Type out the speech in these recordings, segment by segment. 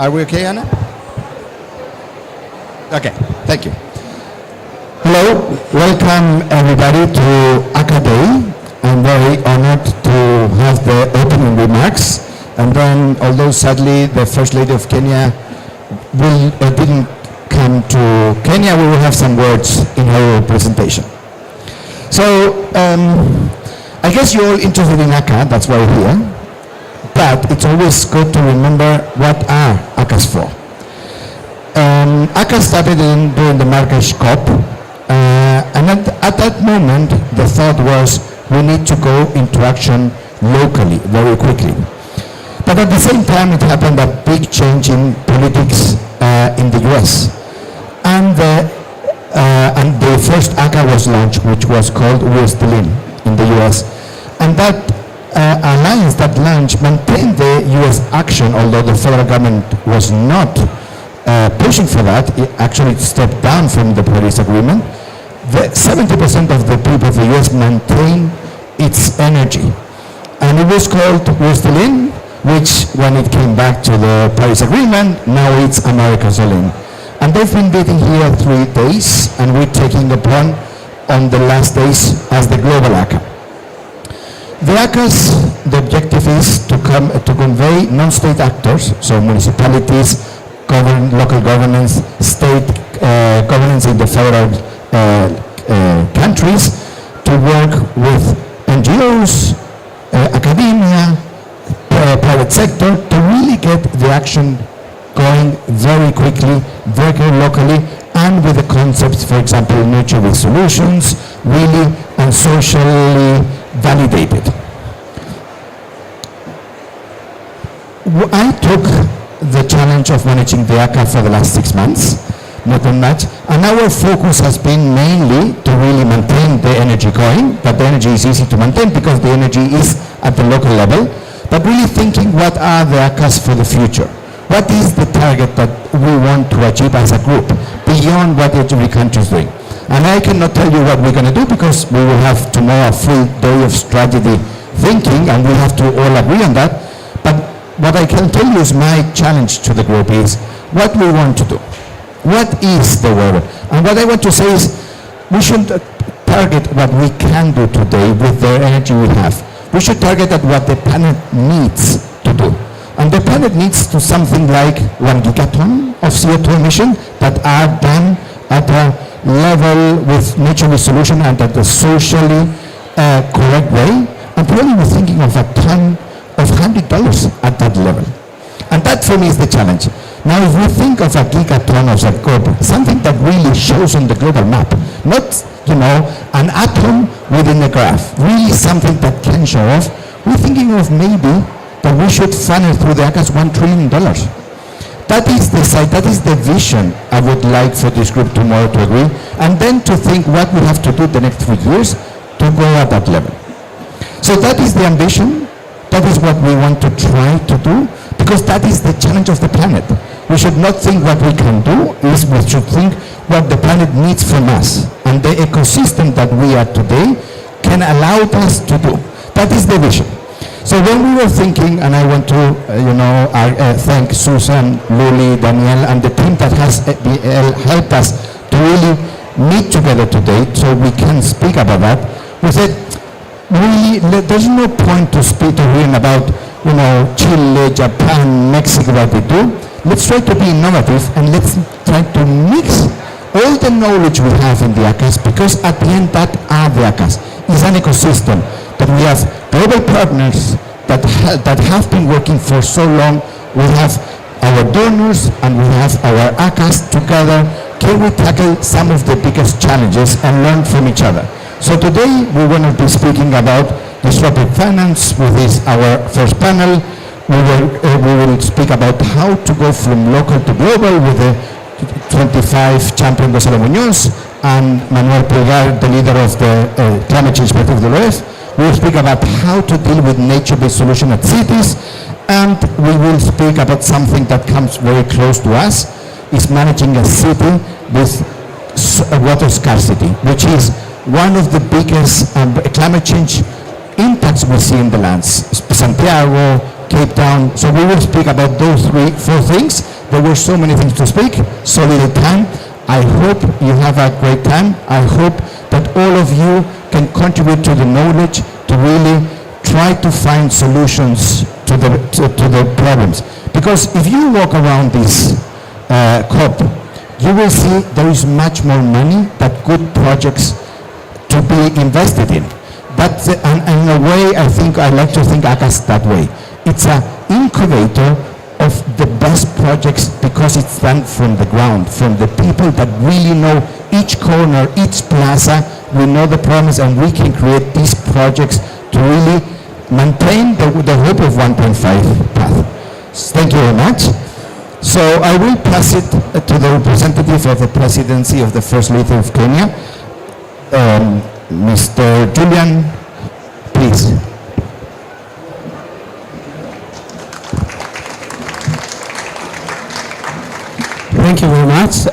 Are we okay, Anna? Okay, thank you. Hello, welcome everybody to ACA Day. I'm very honored to have the opening remarks. And then, although sadly the First Lady of Kenya didn't come to Kenya, we will have some words in her presentation. So, I guess you're all interested in ACA, that's why we're here. But it's always good to remember what are ACAs for. ACA started during the Marrakesh COP, and at that moment the thought was we need to go into action locally very quickly. But at the same time it happened a big change in politics in the US. And the first ACA was launched, which was called We're Still in the US. And that alliance, that launch, maintained the US action, although the federal government was not pushing for that. It actually stepped down from the Paris Agreement. 70% of the people of the US maintained its energy. And it was called We're Still In, which when it came back to the Paris Agreement, now it's America's All In. And they've been meeting here 3 days, and we're taking upon on the last days as the global ACA. The ACAs, the objective is to convey non-state actors, so municipalities, local governments, state governments in the federal countries, to work with NGOs, academia, private sector, to really get the action going very quickly, very locally, and with the concepts, for example, nature-based solutions, really and socially validated. I took the challenge of managing the ACA for the last 6 months, not that much, and our focus has been mainly to really maintain the energy going, but the energy is easy to maintain because the energy is at the local level, but really thinking what are the ACAs for the future. What is the target that we want to achieve as a group beyond what every country is doing? And I cannot tell you what we're going to do because we will have tomorrow a full day of strategy thinking and we have to all agree on that. But what I can tell you is my challenge to the group is what we want to do. What is the word? And what I want to say is we should target what we can do today with the energy we have. We should target at what the planet needs to do. And the planet needs to something like 1 gigaton of CO2 emission that are done at a level with nature-based solution and at a socially correct way. And probably we're thinking of a ton of $100 at that level. And that for me is the challenge. Now if we think of a gigaton of a curve, something that really shows on the global map, not an atom within a graph, really something that can show off, we're thinking of maybe that we should funnel through the ACAs $1 trillion. That is the side, that is the vision I would like for this group tomorrow to agree, and then to think what we have to do the next 3 years to go at that level. So that is the ambition, that is what we want to try to do, because that is the challenge of the planet. We should not think what we can do, we should think what the planet needs from us, and the ecosystem that we are today can allow us to do. That is the vision. So when we were thinking, and I want to, thank Susan, Luli, Danielle, and the team that has helped us to really meet together today, so we can speak about that. We said, really, there's no point to speak to hearing about, Chile, Japan, Mexico, what they do. Let's try to be innovative and let's try to mix all the knowledge we have in the ACAs, because at the end that are the ACAs. It's an ecosystem that we have global partners that have been working for so long. We have our donors and we have our ACAs together. Can we tackle some of the biggest challenges and learn from each other? So today we're going to be speaking about disruptive finance, with our first panel. We will speak about how to go from local to global with the 25 champion Gonzalo Muñoz and Manuel Pulgar, the leader of the Climate Change Project of the OF. We will speak about how to deal with nature-based solutions at cities, and we will speak about something that comes very close to us, is managing a city with water scarcity, which is one of the biggest climate change impacts we see in the lands. Santiago, Cape Town. So we will speak about those four things. There were so many things to speak, so little time. I hope you have a great time. I hope that all of you can contribute to the knowledge to really try to find solutions to the problems. Because if you walk around this COP, you will see there is much more money that good projects to be invested in. That's, and in a way, I like to think ACAS that way. It's an incubator of the best projects because it's done from the ground, from the people that really know each corner, each plaza. We know the problems, and we can create these projects to really maintain the hope of 1.5 path. Thank you very much. So I will pass it to the representative of the presidency of the First Lady of Kenya, Mr. Julian, please. Thank you very much.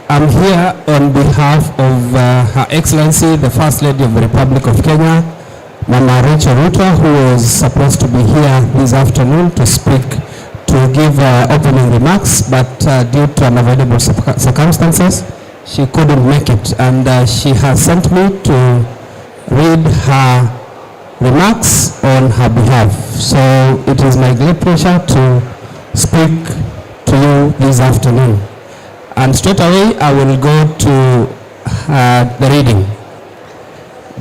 I'm here on behalf of Her Excellency, the First Lady of the Republic of Kenya, Mama Rachel Ruto, who was supposed to be here this afternoon to speak, to give opening remarks, but due to unavoidable circumstances, she couldn't make it. And she has sent me to read her remarks on her behalf. So it is my great pleasure to speak to you this afternoon. And straight away, I will go to the reading.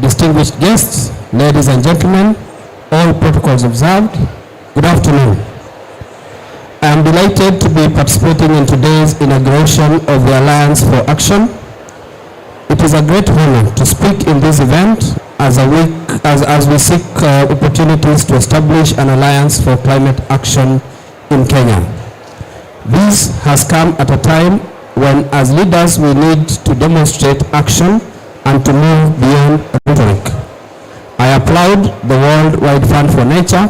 Distinguished guests, ladies and gentlemen, all protocols observed, good afternoon. I am delighted to be participating in today's inauguration of the Alliance for Action. It is a great honor to speak in this event as we seek opportunities to establish an alliance for climate action in Kenya. This has come at a time when, as leaders, we need to demonstrate action and to move beyond rhetoric. I applaud the Worldwide Fund for Nature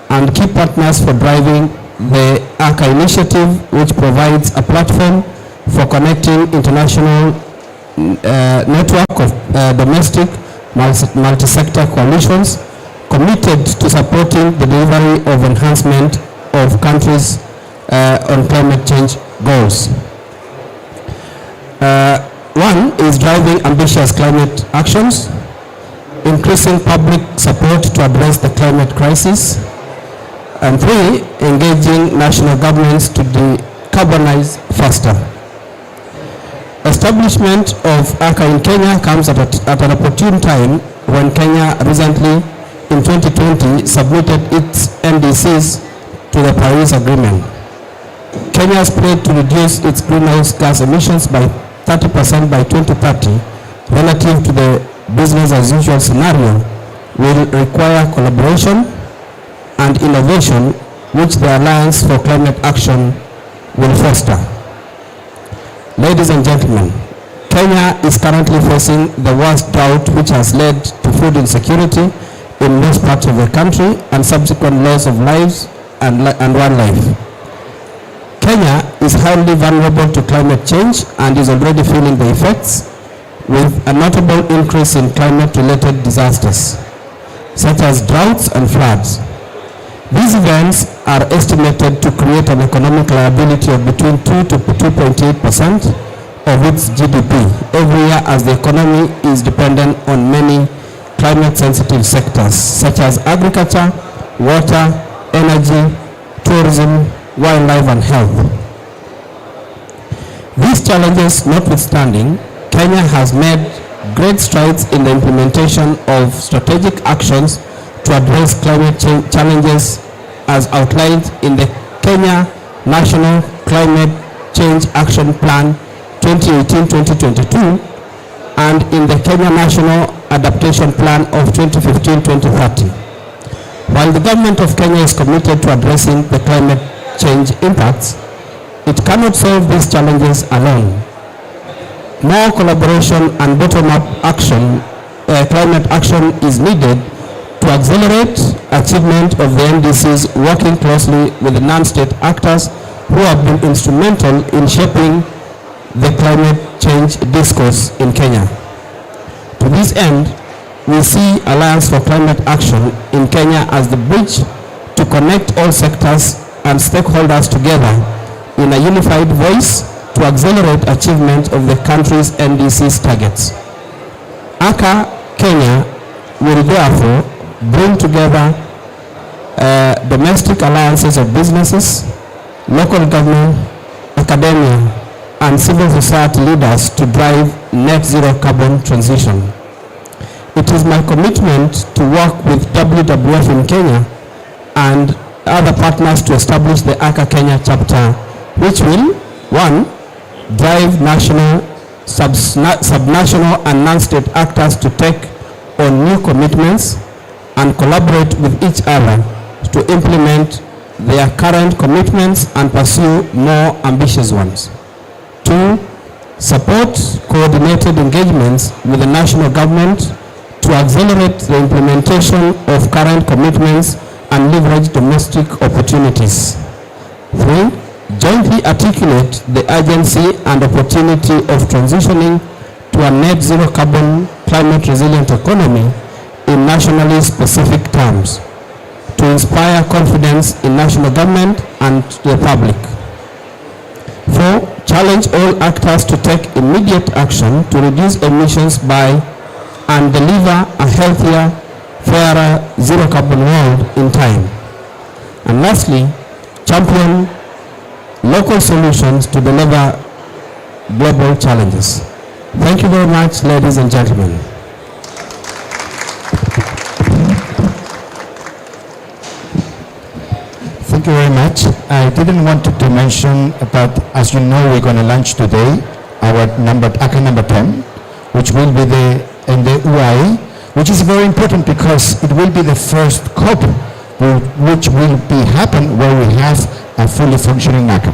and key partners for driving the ACA initiative, which provides a platform for connecting international network of domestic multi-sector coalitions committed to supporting the delivery of enhancement of countries on climate change goals. One is driving ambitious climate actions, increasing public support to address the climate crisis, and three, engaging national governments to decarbonize faster. Establishment of ACA in Kenya comes at an opportune time when Kenya recently, in 2020, submitted its NDCs to the Paris Agreement. Kenya's pledge to reduce its greenhouse gas emissions by 30% by 2030 relative to the business as usual scenario will require collaboration and innovation, which the Alliance for Climate Action will foster. Ladies and gentlemen, Kenya is currently facing the worst drought, which has led to food insecurity in most parts of the country and subsequent loss of lives and wildlife. Kenya is highly vulnerable to climate change and is already feeling the effects, with a notable increase in climate-related disasters, such as droughts and floods. These events are estimated to create an economic liability of between 2 to 2.8% of its GDP every year, as the economy is dependent on many climate-sensitive sectors, such as agriculture, water, energy, tourism, wildlife, and health. These challenges notwithstanding, Kenya has made great strides in the implementation of strategic actions to address climate change challenges as outlined in the Kenya National Climate Change Action Plan 2018-2022 and in the Kenya National Adaptation Plan of 2015-2030. While the government of Kenya is committed to addressing the climate change impacts, it cannot solve these challenges alone. More collaboration and bottom-up action, climate action is needed to accelerate achievement of the NDCs, working closely with the non-state actors who have been instrumental in shaping the climate change discourse in Kenya. To this end, we see Alliance for Climate Action in Kenya as the bridge to connect all sectors and stakeholders together in a unified voice to accelerate achievement of the country's NDC's targets. ACA Kenya will therefore bring together domestic alliances of businesses, local government, academia, and civil society leaders to drive net zero carbon transition. It is my commitment to work with WWF in Kenya and other partners to establish the ACA Kenya chapter, which will, 1, drive national, subnational and non-state actors to take on new commitments and collaborate with each other to implement their current commitments and pursue more ambitious ones. 2, support coordinated engagements with the national government to accelerate the implementation of current commitments and leverage domestic opportunities. 3, jointly articulate the urgency and opportunity of transitioning to a net zero carbon climate resilient economy in nationally specific terms to inspire confidence in national government and the public. 4, challenge all actors to take immediate action to reduce emissions by and deliver a healthier, fairer, zero carbon world in time. And lastly, champion local solutions to deliver global challenges. Thank you very much, ladies and gentlemen. Thank you very much. I didn't want to mention, but as you know, we're going to launch today our ACA number 10, which will be in the UAE, which is very important because it will be the first COP which will happen where we have a fully functioning ACA.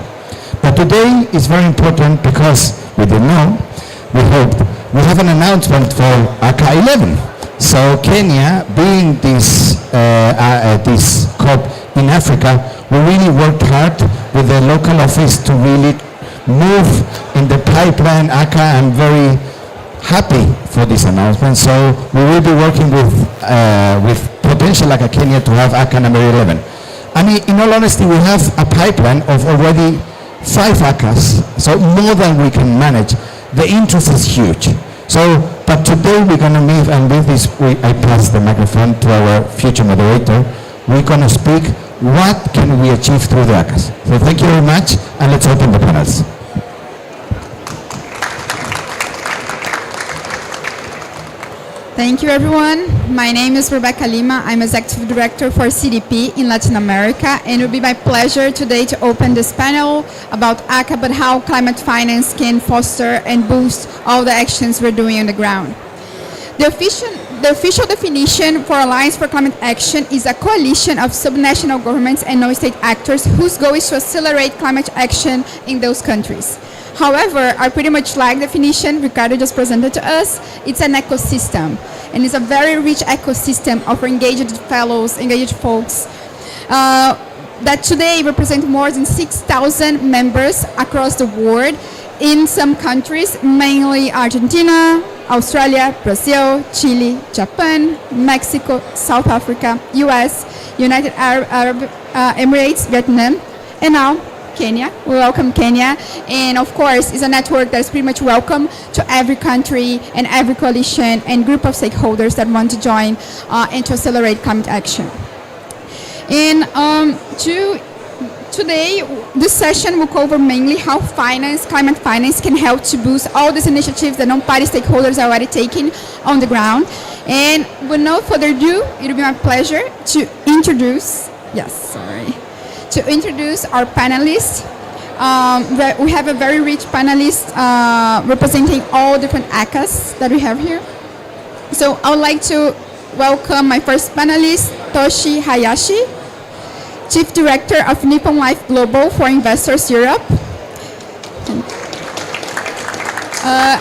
But today is very important because we didn't know, we hope, we have an announcement for ACA 11. So Kenya, being this COP in Africa, we really worked hard with the local office to really move in the pipeline ACA. I'm very happy for this announcement. So we will be working with potential ACA Kenya to have ACA number 11. I mean, in all honesty, we have a pipeline of already 5 ACAs, so more than we can manage. The interest is huge. So, but today we're going to meet, and with this, I pass the microphone to our future moderator. We're going to speak what can we achieve through the ACAs. So thank you very much, and let's open the panels. Thank you, everyone. My name is Rebecca Lima. I'm Executive Director for CDP in Latin America, and it will be my pleasure today to open this panel about ACA, but how climate finance can foster and boost all the actions we're doing on the ground. The official definition for Alliance for Climate Action is a coalition of subnational governments and non-state actors whose goal is to accelerate climate action in those countries. However, I pretty much like the definition Ricardo just presented to us. It's an ecosystem, and it's a very rich ecosystem of engaged fellows, engaged folks, that today represent more than 6,000 members across the world in some countries, mainly Argentina, Australia, Brazil, Chile, Japan, Mexico, South Africa, US, United Arab Emirates, Vietnam, and now Kenya. We welcome Kenya, and of course it's a network that is pretty much welcome to every country and every coalition and group of stakeholders that want to join and to accelerate climate action. And today, this session will cover mainly how climate finance can help to boost all these initiatives that non-party stakeholders are already taking on the ground. And with no further ado, it will be my pleasure to introduce our panelists. We have a very rich panelist representing all different ACAs that we have here. So I would like to welcome my first panelist, Toshi Hayashi, Chief Director of Nippon Life Global for Investors Europe.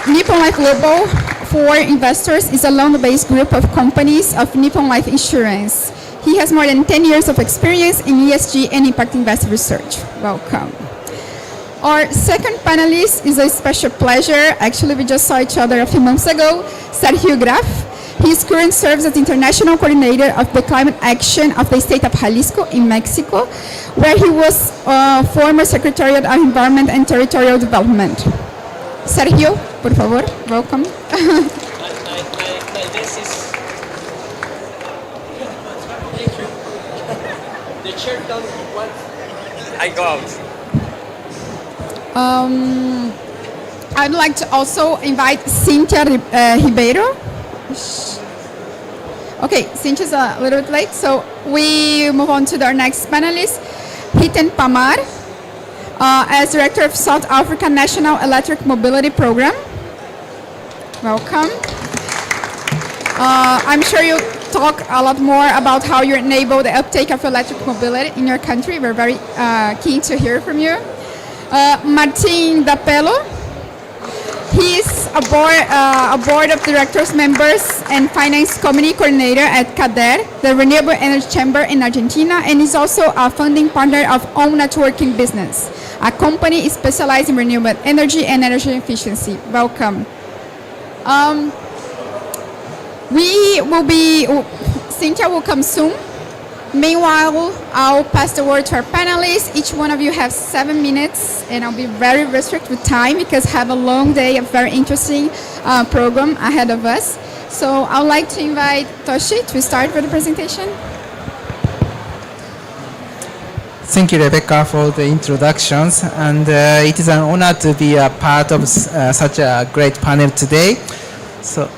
Nippon Life Global for Investors is a London-based group of companies of Nippon Life Insurance. He has more than 10 years of experience in ESG and impact investor research. Welcome. Our second panelist is a special pleasure. Actually, we just saw each other a few months ago, Sergio Graf. He currently serves as International Coordinator of the Climate Action of the state of Jalisco in Mexico, where he was former Secretary of Environment and Territorial Development. Sergio, por favor, welcome. My best is... The chair don't want... I go out. I'd like to also invite Cynthia Ribeiro. Okay, Cynthia's a little bit late, so we move on to our next panelist, Hiten Pamar, as Director of South Africa National Electric Mobility Program. Welcome. I'm sure you'll talk a lot more about how you enable the uptake of electric mobility in your country. We're very keen to hear from you. Martin Dapello. He is a board of directors members and finance committee coordinator at CADER, the Renewable Energy Chamber in Argentina, and is also a funding partner of Own Networking Business, a company specialized in renewable energy and energy efficiency. Welcome. Cynthia will come soon. Meanwhile, I'll pass the word to our panelists. Each one of you has 7 minutes, and I'll be very restricted with time because I have a long day, a very interesting program ahead of us. So I'd like to invite Toshi to start with the presentation. Thank you, Rebecca, for the introductions, and it is an honor to be a part of such a great panel today. So,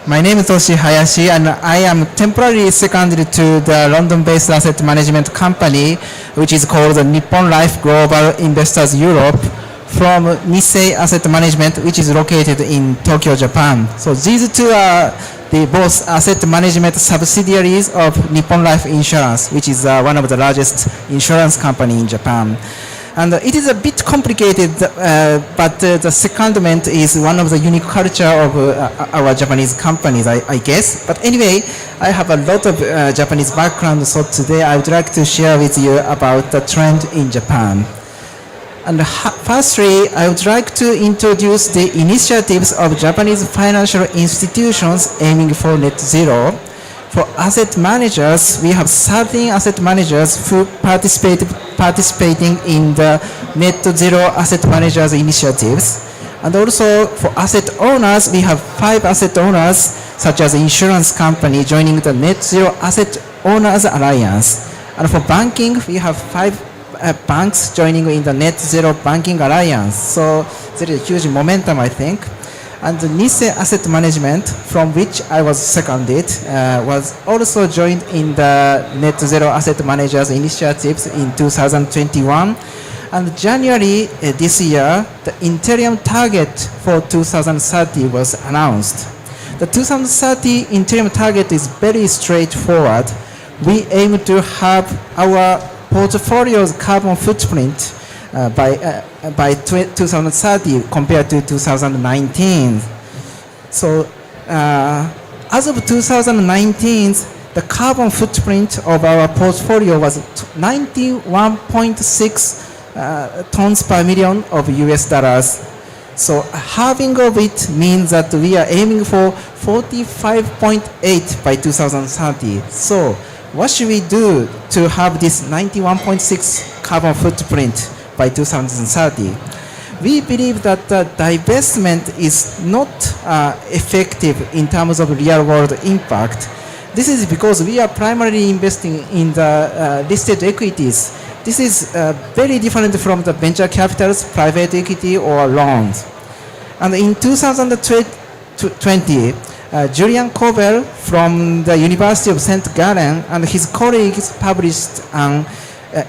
my name is Toshi Hayashi, and I am temporarily seconded to the London-based asset management company, which is called Nippon Life Global Investors Europe, from Nissei Asset Management, which is located in Tokyo, Japan. So these two are the both asset management subsidiaries of Nippon Life Insurance, which is one of the largest insurance company in Japan. And it is a bit complicated, but the secondment is one of the unique culture of our Japanese companies, I guess. But anyway, I have a lot of Japanese background, so today I would like to share with you about the trend in Japan. And firstly, I would like to introduce the initiatives of Japanese financial institutions aiming for net zero. For asset managers, we have 13 asset managers who participating in the net zero asset managers initiatives. And also for asset owners, we have 5 asset owners, such as insurance company, joining the Net Zero Asset Owners Alliance. And for banking, we have 5 banks joining in the Net Zero Banking Alliance. So there is a huge momentum, I think. And the Nissei Asset Management, from which I was seconded, was also joined in the Net Zero Asset Managers initiatives in 2021. And January this year, the interim target for 2030 was announced. The 2030 interim target is very straightforward. We aim to have our portfolio's carbon footprint by 2030 compared to 2019. So as of 2019, the carbon footprint of our portfolio was 91.6 tons per million of US dollars. So halving of it means that we are aiming for 45.8 by 2030. So what should we do to have this 91.6 carbon footprint by 2030? We believe that the divestment is not effective in terms of real world impact. This is because we are primarily investing in the listed equities. This is very different from the venture capitals, private equity, or loans. And in 2020, Julian Covell from the University of St. Gallen and his colleagues published an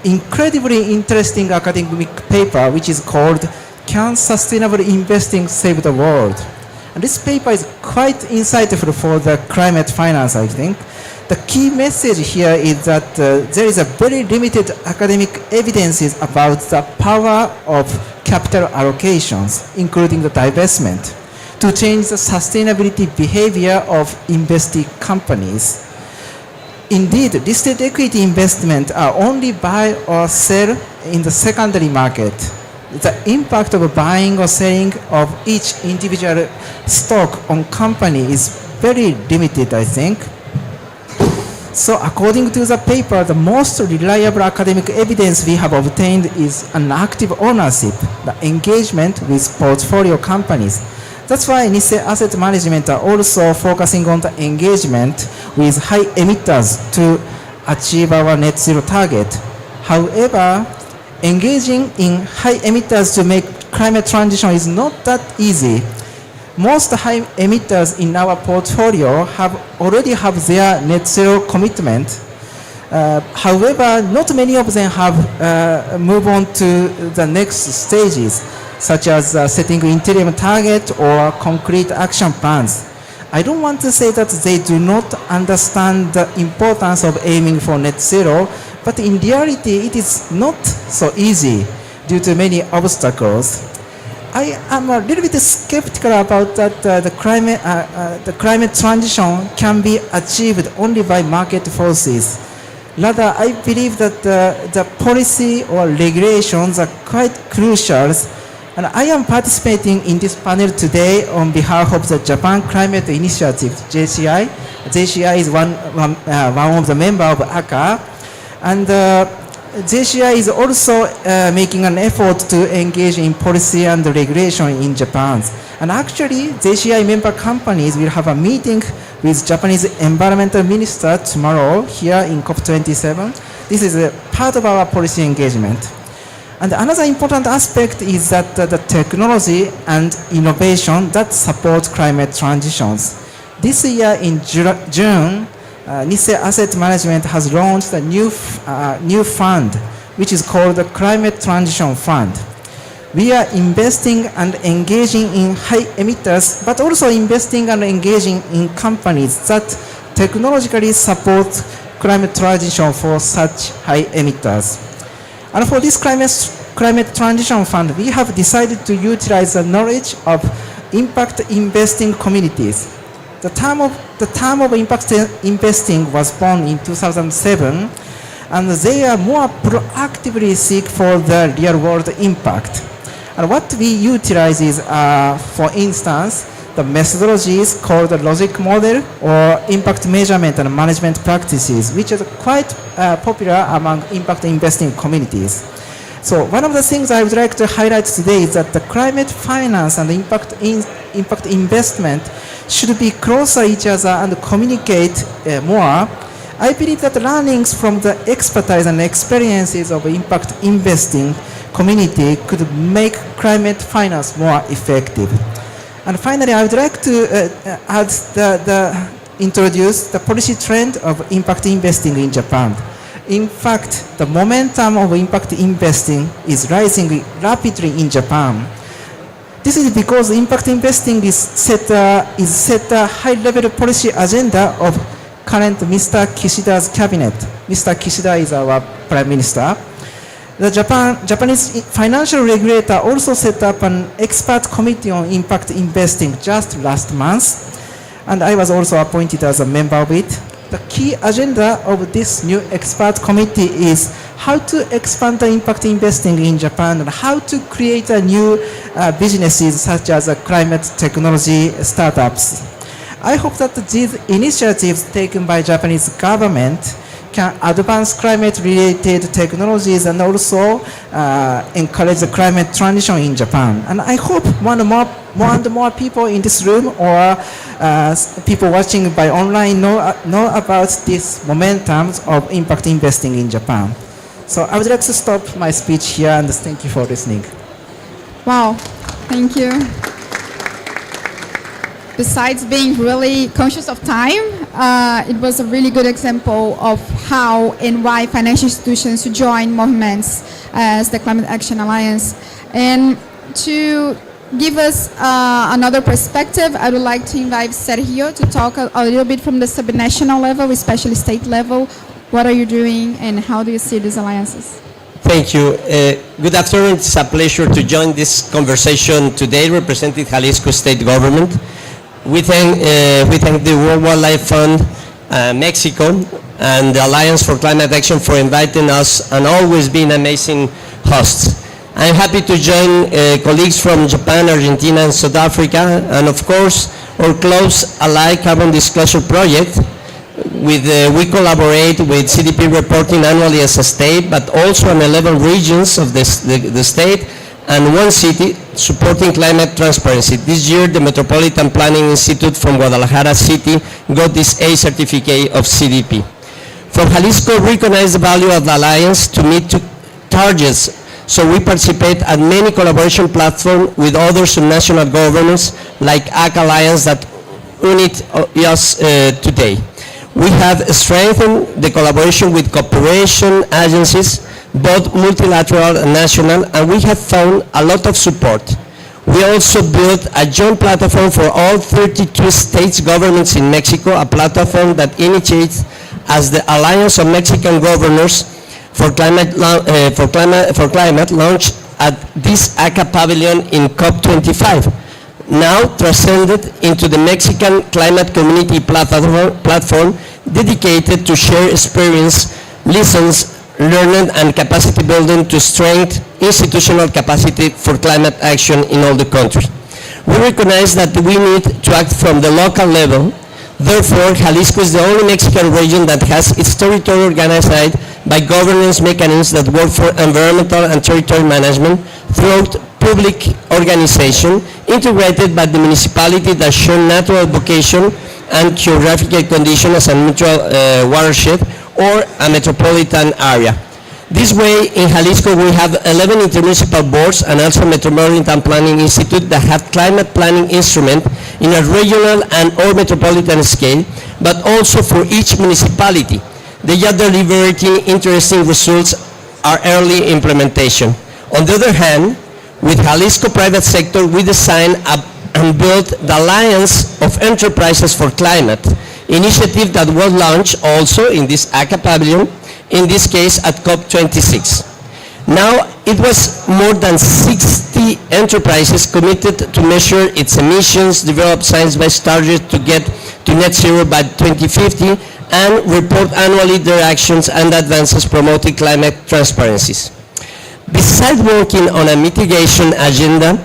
incredibly interesting academic paper which is called "Can Sustainable Investing Save the World?" And this paper is quite insightful for the climate finance, I think. The key message here is that there is a very limited academic evidences about the power of capital allocations, including the divestment, to change the sustainability behavior of investing companies. Indeed, listed equity investment are only buy or sell in the secondary market. The impact of buying or selling of each individual stock on company is very limited, I think. So according to the paper, the most reliable academic evidence we have obtained is an active ownership, the engagement with portfolio companies. That's why Nissay Asset Management are also focusing on the engagement with high emitters to achieve our net zero target. However, engaging in high emitters to make climate transition is not that easy. Most high emitters in our portfolio already have their net zero commitment. However, not many of them have moved on to the next stages, such as setting interim target or concrete action plans. I don't want to say that they do not understand the importance of aiming for net zero, but in reality, it is not so easy due to many obstacles. I am a little bit skeptical about that the climate transition can be achieved only by market forces. Rather, I believe that the policy or regulations are quite crucial. And I am participating in this panel today on behalf of the Japan Climate Initiative, JCI. JCI is one of the members of ACA. And JCI is also making an effort to engage in policy and regulation in Japan. And actually, JCI member companies will have a meeting with Japanese environmental minister tomorrow here in COP27. This is a part of our policy engagement. And another important aspect is that the technology and innovation that support climate transitions. This year in June, Nissay Asset Management has launched a new fund, which is called the Climate Transition Fund. We are investing and engaging in high emitters, but also investing and engaging in companies that technologically support climate transition for such high emitters. And for this climate transition fund, we have decided to utilize the knowledge of impact investing communities. The term of impact investing was born in 2007, and they are more proactively seek for the real world impact. And what we utilize is, for instance, the methodologies called the logic model or impact measurement and management practices, which is quite popular among impact investing communities. So one of the things I would like to highlight today is that the climate finance and impact investment should be closer each other and communicate more. I believe that learnings from the expertise and experiences of impact investing community could make climate finance more effective. And finally, I would like to introduce the policy trend of impact investing in Japan. In fact, the momentum of impact investing is rising rapidly in Japan. This is because impact investing is set a high-level policy agenda of current Mr. Kishida's cabinet. Mr. Kishida is our Prime Minister. The Japanese financial regulator also set up an expert committee on impact investing just last month, and I was also appointed as a member of it. The key agenda of this new expert committee is how to expand the impact investing in Japan and how to create a new businesses such as climate technology startups. I hope that these initiatives taken by Japanese government can advance climate-related technologies and also encourage the climate transition in Japan. And I hope more and more people in this room or people watching by online know about this momentum of impact investing in Japan. So I would like to stop my speech here and thank you for listening. Wow, thank you. Besides being really conscious of time, it was a really good example of how and why financial institutions should join movements as the Climate Action Alliance. And to give us another perspective, I would like to invite Sergio to talk a little bit from the subnational level, especially state level. What are you doing and how do you see these alliances? Thank you. Good afternoon. It's a pleasure to join this conversation today representing Jalisco State Government. We thank the World Wildlife Fund, Mexico, and the Alliance for Climate Action for inviting us and always being amazing hosts. I'm happy to join colleagues from Japan, Argentina, and South Africa, and of course or close allied carbon disclosure project. We collaborate with CDP reporting annually as a state, but also in 11 regions of the state and one city supporting climate transparency. This year, the Metropolitan Planning Institute from Guadalajara City got this A certificate of CDP. From Jalisco, recognize the value of the alliance to meet targets. So we participate at many collaboration platforms with other subnational governments like ACA Alliance that unite us today. We have strengthened the collaboration with cooperation agencies, both multilateral and national, and we have found a lot of support. We also built a joint platform for all 32 states governments in Mexico, a platform that initiates as the Alliance of Mexican Governors for Climate launched at this ACA pavilion in COP25, now transcended into the Mexican Climate Community platform dedicated to share experience, lessons learned and capacity building to strengthen institutional capacity for climate action in all the country. We recognize that we need to act from the local level. Therefore, Jalisco is the only Mexican region that has its territory organized by governance mechanisms that work for environmental and territory management throughout public organization integrated by the municipality that share natural vocation and geographical condition as a neutral watershed or a metropolitan area. This way, in Jalisco, we have 11 intermunicipal boards and also Metropolitan Planning Institute that have climate planning instrument in a regional and or metropolitan scale, but also for each municipality. They are delivering interesting results are early implementation. On the other hand, with Jalisco private sector, we designed and built the Alliance of Enterprises for Climate, initiative that was launched also in this ACA pavilion, in this case at COP26. Now, it was more than 60 enterprises committed to measure its emissions, develop science-based targets to get to net zero by 2050, and report annually their actions and advances promoting climate transparencies. Besides working on a mitigation agenda,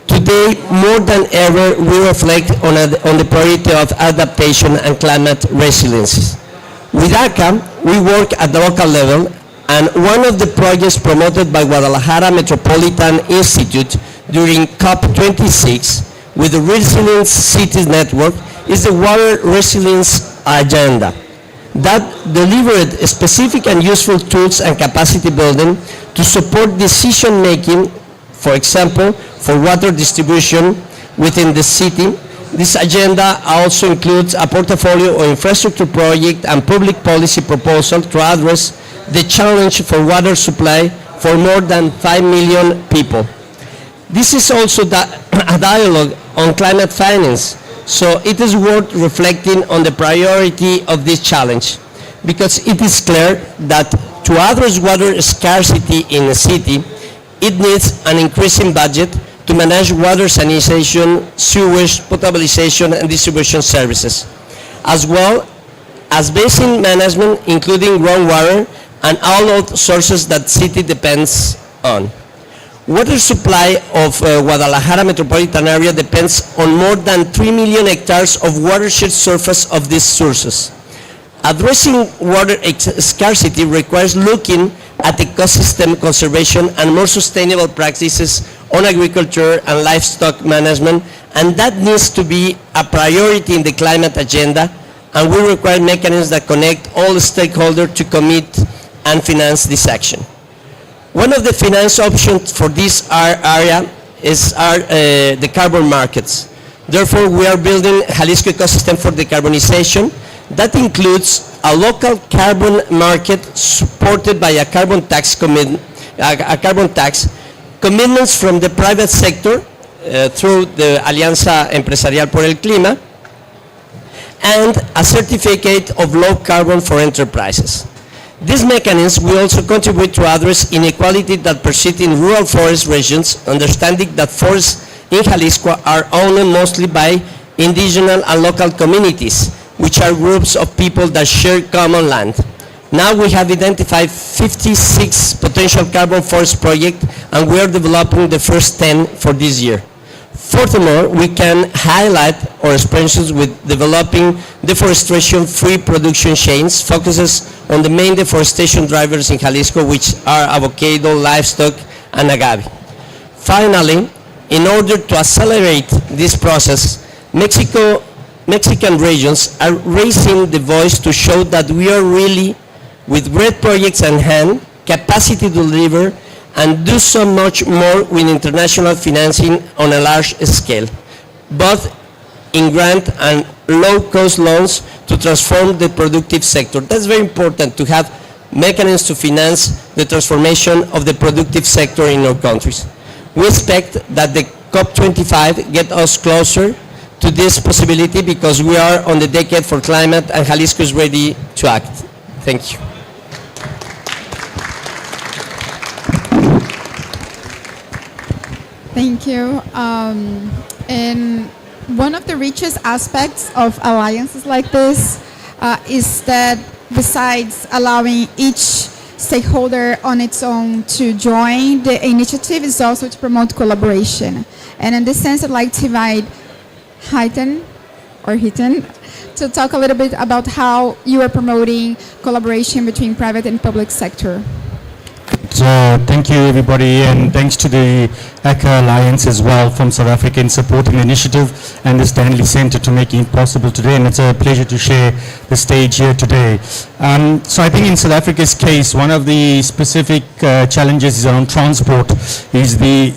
today, more than ever, we reflect on the priority of adaptation and climate resilience. With ACA, we work at the local level, and one of the projects promoted by Guadalajara Metropolitan Institute during COP26 with the Resilient Cities Network is the Water Resilience Agenda that delivered specific and useful tools and capacity building to support decision making, for example, for water distribution within the city. This agenda also includes a portfolio of infrastructure project and public policy proposal to address the challenge for water supply for more than 5 million people. This is also a dialogue on climate finance, so it is worth reflecting on the priority of this challenge, because it is clear that to address water scarcity in a city, it needs an increasing budget to manage water sanitation, sewage, potabilization, and distribution services, as well as basin management, including groundwater and all other sources that city depends on. Water supply of Guadalajara metropolitan area depends on more than 3 million hectares of watershed surface of these sources. Addressing water scarcity requires looking at ecosystem conservation and more sustainable practices on agriculture and livestock management, and that needs to be a priority in the climate agenda, and we require mechanisms that connect all stakeholders to commit and finance this action. One of the finance options for this area are the carbon markets. Therefore, we are building Jalisco ecosystem for decarbonization. That includes a local carbon market supported by a carbon tax commitments from the private sector through the Alianza Empresarial por el Clima, and a certificate of low carbon for enterprises. These mechanisms will also contribute to address inequality that persists in rural forest regions, understanding that forests in Jalisco are owned mostly by indigenous and local communities, which are groups of people that share common land. Now we have identified 56 potential carbon forest projects, and we are developing the first 10 for this year. Furthermore, we can highlight our experiences with developing deforestation-free production chains, focuses on the main deforestation drivers in Jalisco, which are avocado, livestock, and agave. Finally, in order to accelerate this process, Mexican regions are raising the voice to show that we are really, with great projects in hand, capacity to deliver, and do so much more with international financing on a large scale, both in grant and low-cost loans to transform the productive sector. That's very important to have mechanisms to finance the transformation of the productive sector in our countries. We expect that the COP25 get us closer to this possibility because we are on the decade for climate and Jalisco is ready to act. Thank you. Thank you. And one of the richest aspects of alliances like this is that besides allowing each stakeholder on its own to join the initiative, is also to promote collaboration. And in this sense, I'd like to invite Hiten to talk a little bit about how you are promoting collaboration between private and public sector. So thank you everybody, and thanks to the ACA Alliance as well from South Africa in supporting the initiative and the Stanley Center to making it possible today, and it's a pleasure to share the stage here today. So I think in South Africa's case, one of the specific challenges is around transport, is the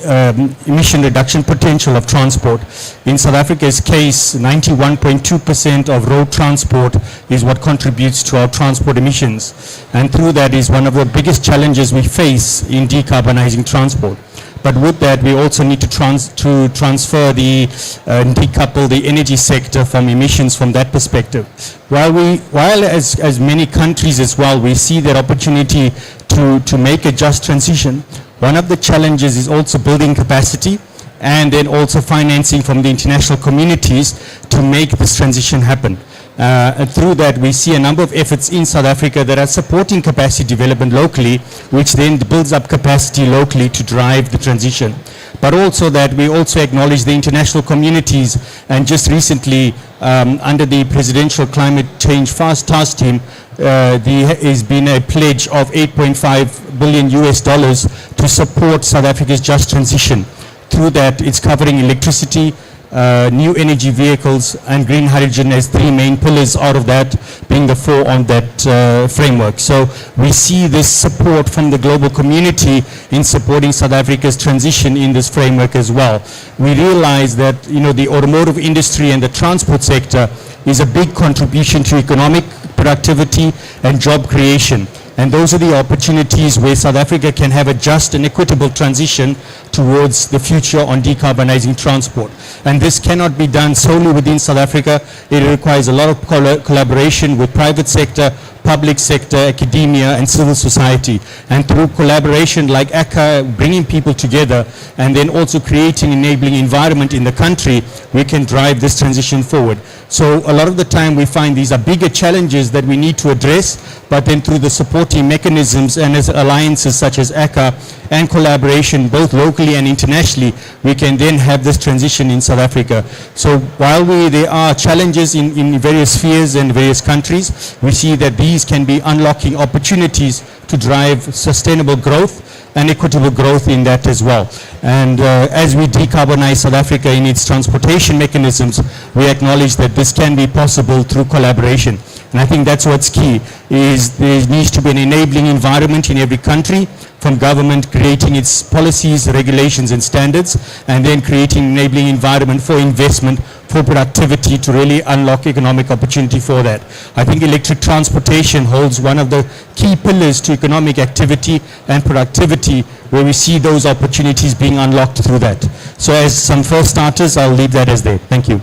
emission reduction potential of transport. In South Africa's case, 91.2% of road transport is what contributes to our transport emissions, and through that is one of the biggest challenges we face in decarbonizing transport. But with that, we also need to transfer the decouple the energy sector from emissions from that perspective. While as many countries as well, we see that opportunity to make a just transition, one of the challenges is also building capacity and then also financing from the international communities to make this transition happen. And through that, we see a number of efforts in South Africa that are supporting capacity development locally, which then builds up capacity locally to drive the transition. But also that we also acknowledge the international communities, and just recently, under the Presidential Climate Change Fast Task Team, there has been a pledge of $8.5 billion to support South Africa's just transition. Through that, it's covering electricity, new energy vehicles, and green hydrogen as three main pillars, out of that being the four on that framework. So we see this support from the global community in supporting South Africa's transition in this framework as well. We realize that the automotive industry and the transport sector is a big contribution to economic productivity and job creation. And those are the opportunities where South Africa can have a just and equitable transition towards the future on decarbonizing transport. And this cannot be done solely within South Africa. It requires a lot of collaboration with private sector, public sector, academia, and civil society. And through collaboration like ACA, bringing people together, and then also creating enabling environment in the country, we can drive this transition forward. So a lot of the time we find these are bigger challenges that we need to address, but then through the supporting mechanisms and as alliances such as ACA and collaboration both locally and internationally, we can then have this transition in South Africa. So while there are challenges in various spheres and various countries, we see that these can be unlocking opportunities to drive sustainable growth and equitable growth in that as well. And as we decarbonize South Africa in its transportation mechanisms, we acknowledge that this can be possible through collaboration. And I think that's what's key, is there needs to be an enabling environment in every country, from government creating its policies, regulations, and standards, and then creating an enabling environment for investment, for productivity, to really unlock economic opportunity for that. I think electric transportation holds one of the key pillars to economic activity and productivity, where we see those opportunities being unlocked through that. So as some first starters, I'll leave that as there. Thank you.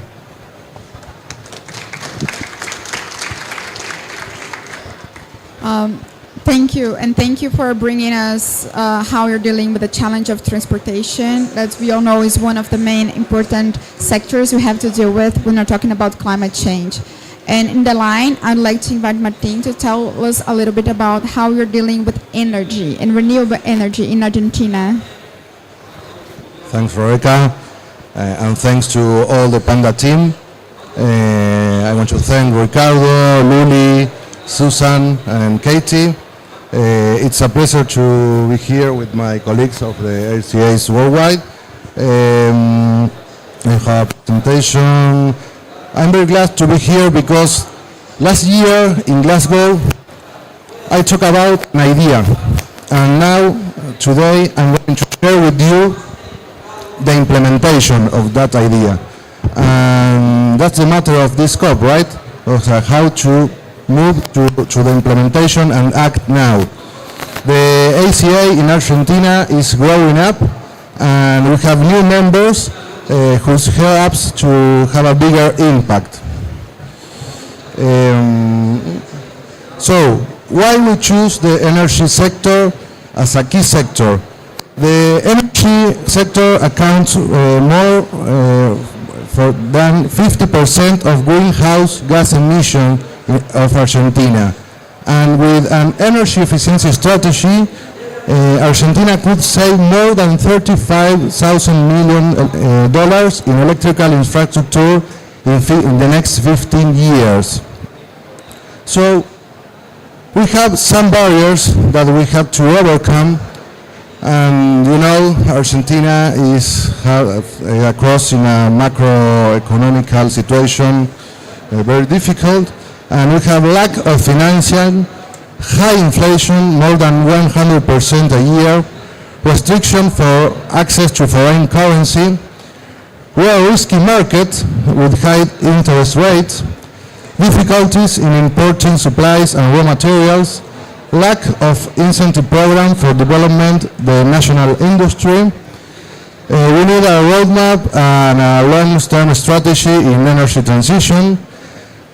Thank you, and thank you for bringing us how you're dealing with the challenge of transportation. That we all know is one of the main important sectors we have to deal with when we're talking about climate change. And in the line, I'd like to invite Martin to tell us a little bit about how you're dealing with energy and renewable energy in Argentina. Thanks, Veronica. and thanks to all the Panda team. I want to thank Ricardo, Luli, Susan, and Katie. It's a pleasure to be here with my colleagues of the RCAs worldwide. I have a presentation. I'm very glad to be here because last year in Glasgow I talked about an idea, and now today I'm going to share with you the implementation of that idea. And that's the matter of this COP, right? How to move to the implementation and act now. The ACA in Argentina is growing up, and we have new members whose helps to have a bigger impact. So, why we choose the energy sector as a key sector? The energy sector accounts more than 50% of greenhouse gas emissions of Argentina. And with an energy efficiency strategy, Argentina could save more than $35,000 million in electrical infrastructure in the next 15 years. So we have some barriers that we have to overcome, and you know Argentina is across in a macroeconomical situation very difficult, and we have lack of financing, high inflation, more than 100% a year, restriction for access to foreign currency, we are a risky market with high interest rates, difficulties in importing supplies and raw materials, lack of incentive program for development the national industry. We need a roadmap and a long-term strategy in energy transition.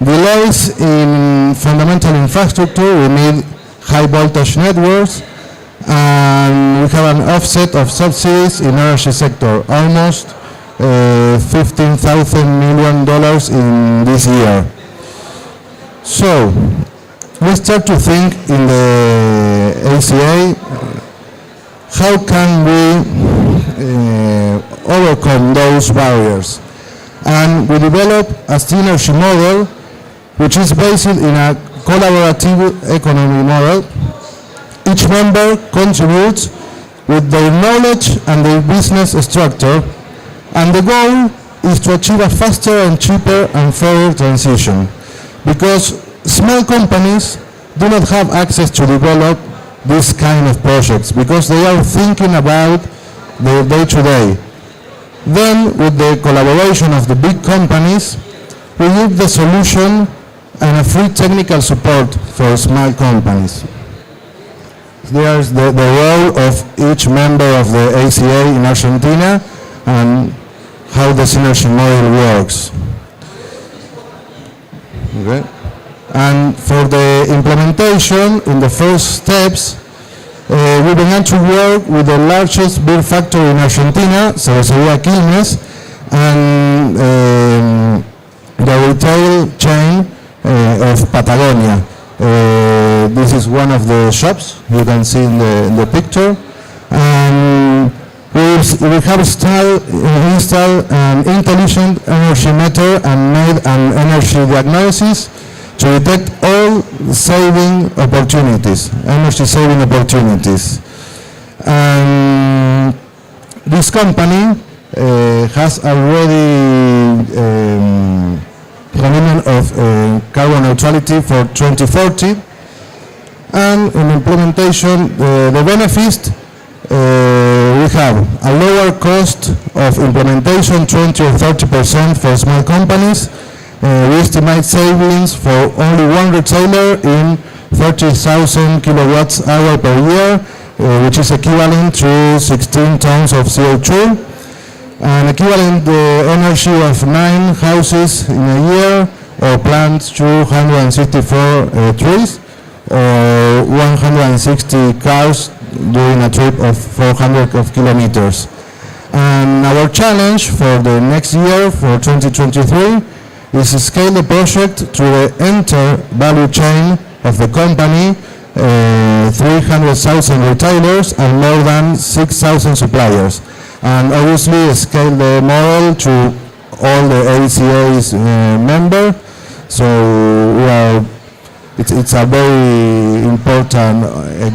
Delays in fundamental infrastructure, we need high voltage networks, and we have an offset of subsidies in energy sector, almost $15,000 million in this year. So, we start to think in the ACA, how can we overcome those barriers? And we develop a synergy model which is based in a collaborative economy model. Each member contributes with their knowledge and their business structure, and the goal is to achieve a faster and cheaper and fairer transition, because small companies do not have access to develop this kind of projects because they are thinking about their day-to-day. Then, with the collaboration of the big companies, we give the solution and a free technical support for small companies. There's the role of each member of the ACA in Argentina and how the synergy model works. Okay. And for the implementation, in the first steps, we began to work with the largest beer factory in Argentina, Cervecería Quilmes, and the retail chain of Patagonia. This is one of the shops you can see in the picture. And we have installed an intelligent energy meter and made an energy diagnosis to detect all saving opportunities, energy saving opportunities. And this company has already commitment of carbon neutrality for 2040, and in implementation the benefits, we have a lower cost of implementation, 20 or 30% for small companies. We estimate savings for only one retailer in 30,000 kilowatts hour per year, which is equivalent to 16 tons of CO2, and equivalent energy of 9 houses in a year, or plant 264 trees, or 160 cars during a trip of 400 kilometers. And our challenge for the next year, for 2023, is to scale the project to the entire value chain of the company, 300,000 retailers and more than 6,000 suppliers. and obviously scale the model to all the ACA's member. So it's a very important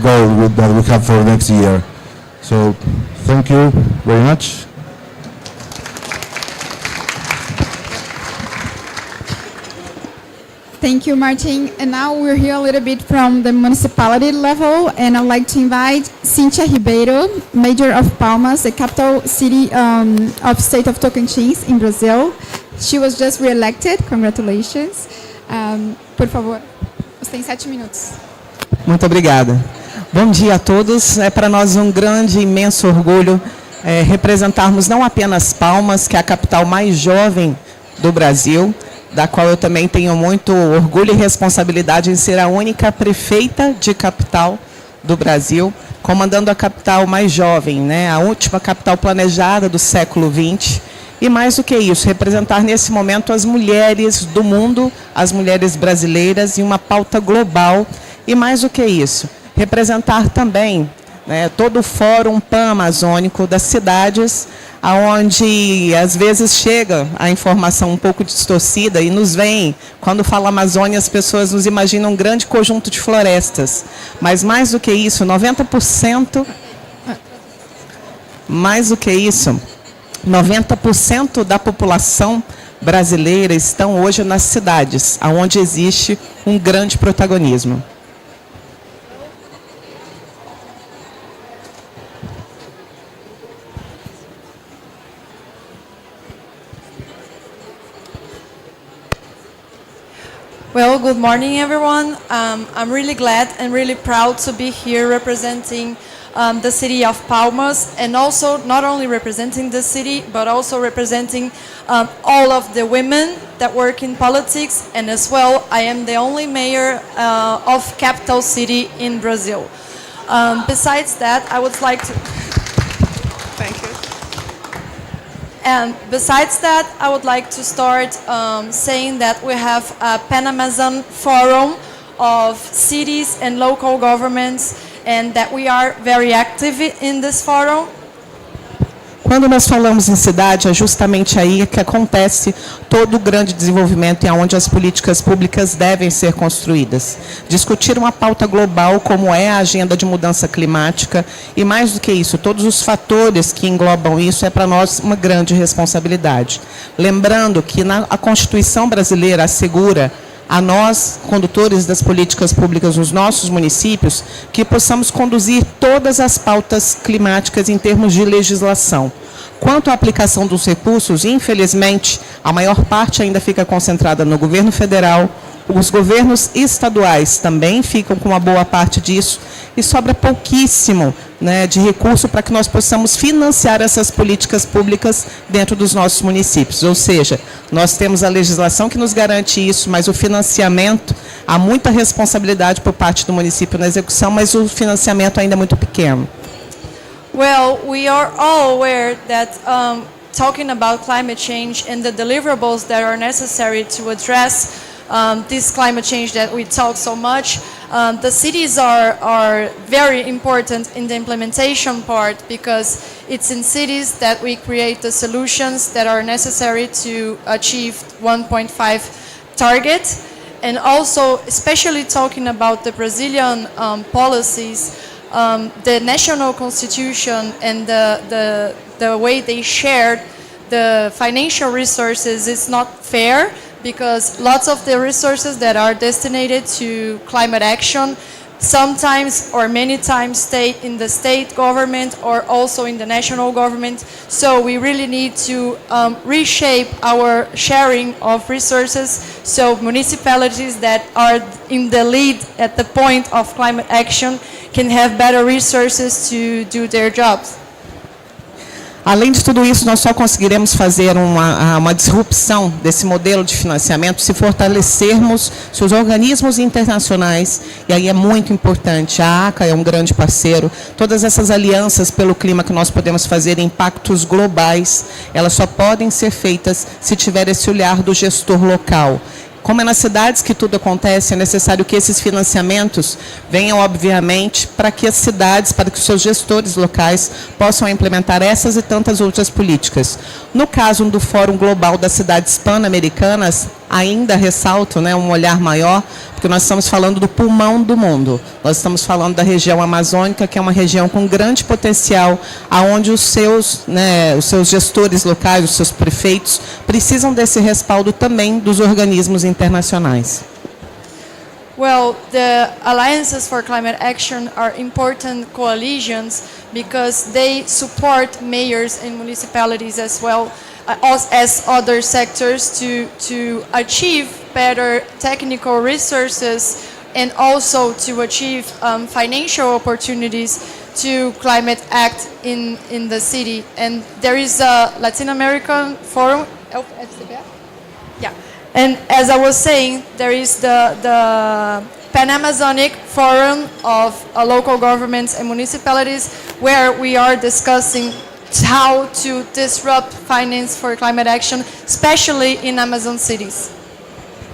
goal that we have for next year. So thank you very much. Thank you, Martin. And now we're here a little bit from the municipality level, and I'd like to invite Cynthia Ribeiro, Mayor of Palmas, the capital city of state of Tocantins in Brazil. She was just re-elected. Congratulations. Por favor, você tem 7 minutos. Muito obrigada. Bom dia a todos. É para nós um grande, imenso orgulho representarmos não apenas Palmas, que é a capital mais jovem do Brasil, da qual eu também tenho muito orgulho e responsabilidade em ser a única prefeita de capital do Brasil, comandando a capital mais jovem, né? A última capital planejada do século XX. E mais do que isso, representar nesse momento as mulheres do mundo, as mulheres brasileiras, em uma pauta global. E mais do que isso, representar também, né, todo o Fórum Pan-Amazônico das cidades, aonde às vezes chega a informação um pouco distorcida e nos vem, quando fala Amazônia, as pessoas nos imaginam um grande conjunto de florestas. Mas mais do que isso, 90%, mais do que isso, 90% da população brasileira estão hoje nas cidades, aonde existe um grande protagonismo. Well, good morning, everyone. I'm really glad and really proud to be here representing the city of Palmas, and also not only representing the city, but also representing all of the women that work in politics, and as well, I am the only mayor of capital city in Brazil. Besides that, I would like to... Thank you. And besides that, I would like to start saying that we have a Pan-Amazon Forum of cities and local governments, and that we are very active in this forum. Quando nós falamos em cidade, é justamente aí que acontece todo o grande desenvolvimento e onde as políticas públicas devem ser construídas. Discutir uma pauta global como é a agenda de mudança climática e, mais do que isso, todos os fatores que englobam isso é para nós uma grande responsabilidade. Lembrando que a Constituição brasileira assegura a nós, condutores das políticas públicas nos nossos municípios, que possamos conduzir todas as pautas climáticas em termos de legislação. Quanto à aplicação dos recursos, infelizmente, a maior parte ainda fica concentrada no governo federal, os governos estaduais também ficam com uma boa parte disso, e sobra pouquíssimo, né, de recurso para que nós possamos financiar essas políticas públicas dentro dos nossos municípios. Ou seja, nós temos a legislação que nos garante isso, mas o financiamento, há muita responsabilidade por parte do município na execução, mas o financiamento ainda é muito pequeno. Well, we are all aware that talking about climate change and the deliverables that are necessary to address this climate change that we talk so much, the cities are very important in the implementation part, because it's in cities that we create the solutions that are necessary to achieve 1.5 target. And also, especially talking about the Brazilian policies, the national constitution and the way they shared the financial resources is not fair, because lots of the resources that are destined to climate action sometimes or many times stay in the state government or also in the national government. So we really need to reshape our sharing of resources, so municipalities that are in the lead at the point of climate action can have better resources to do their jobs. Além de tudo isso, nós só conseguiremos fazer uma disrupção desse modelo de financiamento se fortalecermos seus organismos internacionais, e aí é muito importante, a ACA é um grande parceiro, todas essas alianças pelo clima que nós podemos fazer em pactos globais, elas só podem ser feitas se tiver esse olhar do gestor local. Como é nas cidades que tudo acontece, é necessário que esses financiamentos venham, obviamente, para que as cidades, para que os seus gestores locais possam implementar essas e tantas outras políticas. No caso do Fórum Global das Cidades Pan-Americanas, ainda ressalto, né, um olhar maior, porque nós estamos falando do pulmão do mundo. Nós estamos falando da região amazônica, que é uma região com grande potencial, aonde os seus gestores locais, os seus prefeitos, precisam desse respaldo também dos organismos internacionais. Well, the Alliances for Climate Action are important coalitions because they support mayors and municipalities as well as other sectors to achieve better technical resources and also to achieve financial opportunities to climate act in the city. And there is a Latin American forum. Yeah. And as I was saying, there is the Pan-Amazonic Forum of local governments and municipalities where we are discussing how to disrupt finance for climate action, especially in Amazon cities.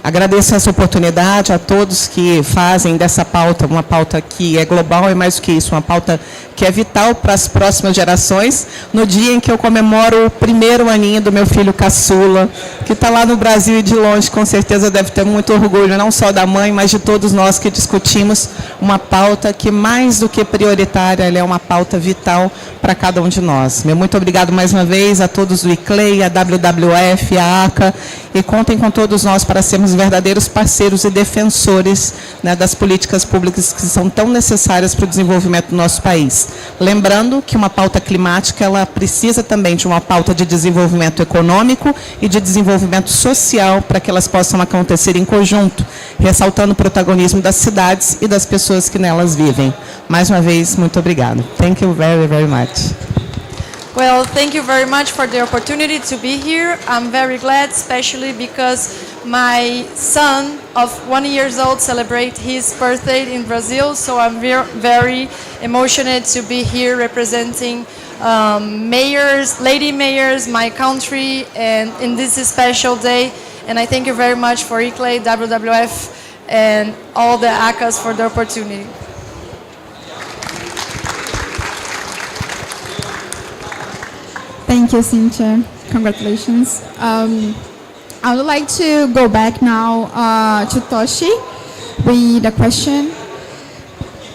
Agradeço essa oportunidade a todos que fazem dessa pauta uma pauta que é global e mais do que isso, uma pauta que é vital para as próximas gerações, no dia em que eu comemoro o primeiro aninho do meu filho caçula, que está lá no Brasil e de longe, com certeza deve ter muito orgulho, não só da mãe, mas de todos nós que discutimos uma pauta que, mais do que prioritária, ela é uma pauta vital para cada um de nós. Meu muito obrigado mais uma vez a todos do ICLEI, a WWF, a ACA, e contem com todos nós para sermos verdadeiros parceiros e defensores, né, das políticas públicas que são tão necessárias para o desenvolvimento do nosso país. Lembrando que uma pauta climática, ela precisa também de uma pauta de desenvolvimento econômico e de desenvolvimento social para que elas possam acontecer em conjunto, ressaltando o protagonismo das cidades e das pessoas que nelas vivem. Mais uma vez, muito obrigado. Thank you very, very much. Well, thank you very much for the opportunity to be here. I'm very glad, especially because my son of 1 year old celebrate his birthday in Brazil, so I'm very emotional to be here representing mayors, lady mayors, my country, and in this special day. And I thank you very much for ICLEI, WWF, and all the ACAs for the opportunity. Thank you, Cynthia. Congratulations. I would like to go back now to Toshi with a question.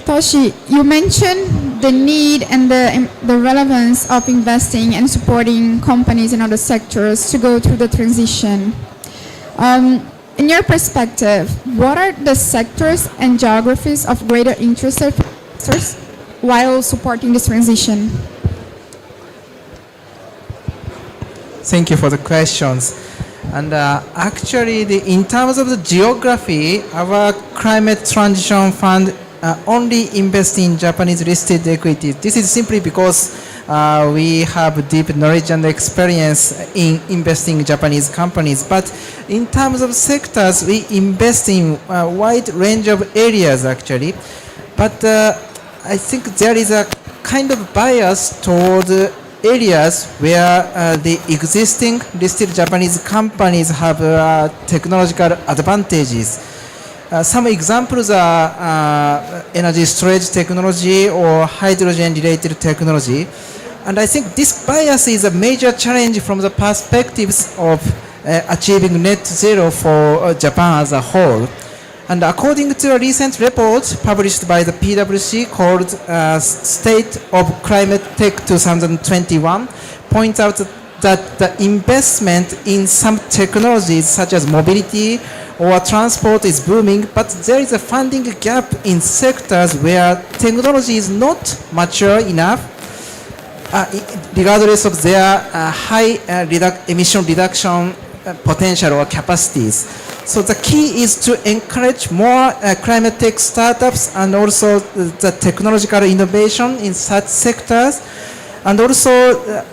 Toshi, you mentioned the need and the relevance of investing and supporting companies in other sectors to go through the transition. In your perspective, what are the sectors and geographies of greater interest for investors while supporting this transition? Thank you for the questions. And actually, in terms of the geography, our climate transition fund only invests in Japanese listed equities. This is simply because we have deep knowledge and experience in investing in Japanese companies. But in terms of sectors, we invest in a wide range of areas actually. But I think there is a kind of bias toward areas where the existing listed Japanese companies have technological advantages. Some examples are energy storage technology or hydrogen-related technology. And I think this bias is a major challenge from the perspectives of achieving net zero for Japan as a whole. And according to a recent report published by the PwC called State of Climate Tech 2021, points out that the investment in some technologies such as mobility or transport is booming, but there is a funding gap in sectors where technology is not mature enough, regardless of their high emission reduction potential or capacities. So the key is to encourage more climate tech startups and also the technological innovation in such sectors. And also,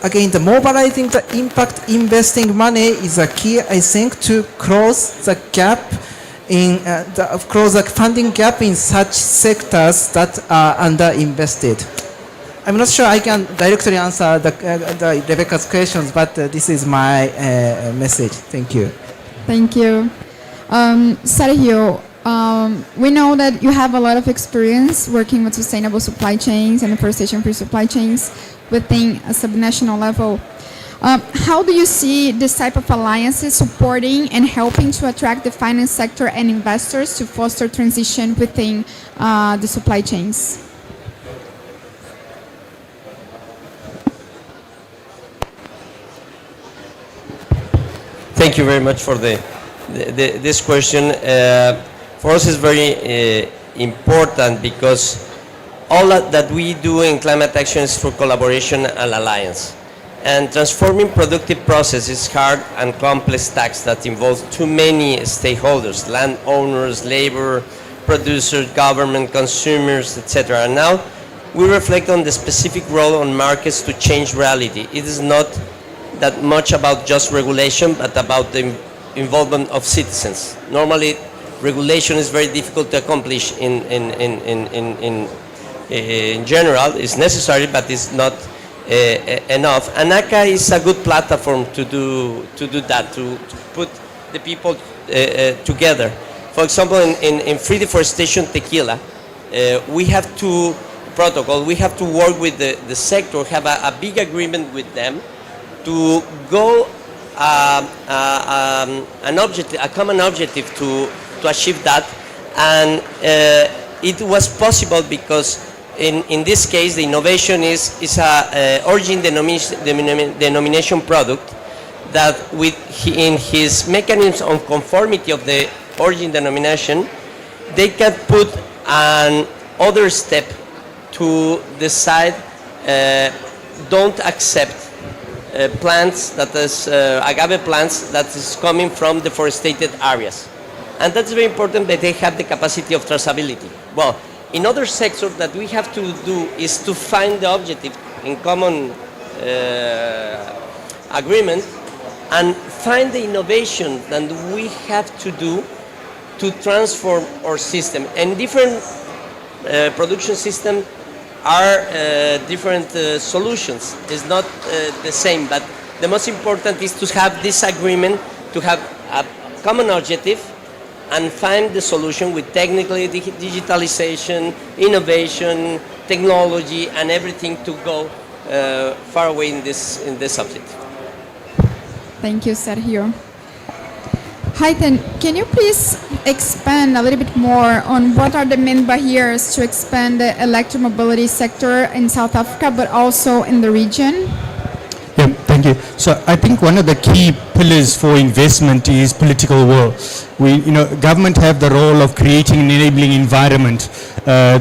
again, the mobilizing the impact investing money is a key, I think, to close the gap close the funding gap in such sectors that are underinvested. I'm not sure I can directly answer the Rebecca's questions, but this is my message. Thank you. Thank you. Sergio, we know that you have a lot of experience working with sustainable supply chains and deforestation-free supply chains within a subnational level. How do you see this type of alliances supporting and helping to attract the finance sector and investors to foster transition within the supply chains? Thank you very much for this question. For us, it's very important because all that we do in climate action is for collaboration and alliance. And transforming productive process is hard and complex task that involves too many stakeholders, landowners, labor, producers, government, consumers, etc. And now we reflect on the specific role on markets to change reality. It is not that much about just regulation, but about the involvement of citizens. Normally, regulation is very difficult to accomplish in general. It's necessary, but it's not enough. And ACA is a good platform to do that, to put the people together. For example, in free deforestation tequila, we have to protocol. We have to work with the sector, have a big agreement with them to go an objective, a common objective to achieve that. And it was possible because in this case the innovation is a origin denomination product that in his mechanism of conformity of the origin denomination, they can put an other step to decide don't accept plants that is agave plants that is coming from deforested areas. And that's very important that they have the capacity of traceability. Well, in other sectors that we have to do is to find the objective in common agreement and find the innovation that we have to do to transform our system. And different production systems are different solutions. It's not the same, but the most important is to have this agreement, to have a common objective and find the solution with technically digitalization, innovation, technology, and everything to go far away in this subject. Thank you, Sergio. Haiten, can you please expand a little bit more on what are the main barriers to expand the electromobility sector in South Africa, but also in the region? Yeah, thank you. So I think one of the key pillars for investment is political will. Government have the role of creating an enabling environment